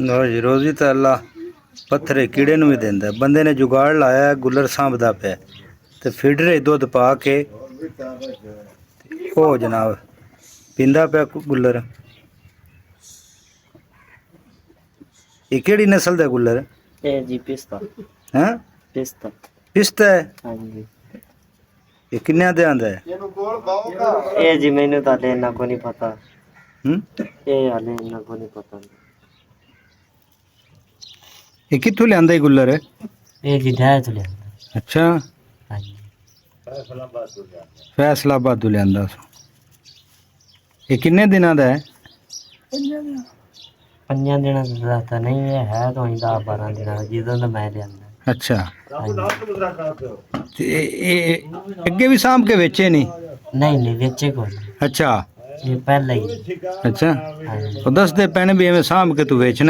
लो जी रोजी तो अल्लाह पत्थरे कीड़े नूं भी देंदा है। बंदे ने जुगाड़ लाया गुलर सांभदा पिया ते फीडरे दुध पा के ओ जनाब पींदा पिया गुलर। ये केड़ी नस्ल दा गुलर ए जी पिस्ता हैं? पिस्ता पिस्ता है। हाँ जी ये किन्ने दे आंदा है? ए जी मैंने तो हाले इन्ना को नहीं पता। ए हाले इन्ना को नहीं पता। ये कित्थों लियांदा गुलर है? ए जी ढाई तो लिया। अच्छा हाँ जी फैसलाबाद तो लियांदा। ये किन्ने दिनां दा है? 5 दिनों का तो नहीं है तो 10-12 दिनों का जिदों तो मैं लिया। अच्छा हाँ जी। ते ये अगे भी सांभ के बेचे नहीं? नहीं बेचे को नहीं। अच्छा ये पहले ही। अच्छा हाँ जी। वो दसदे पैने भी एवें सांभ के तू बेचना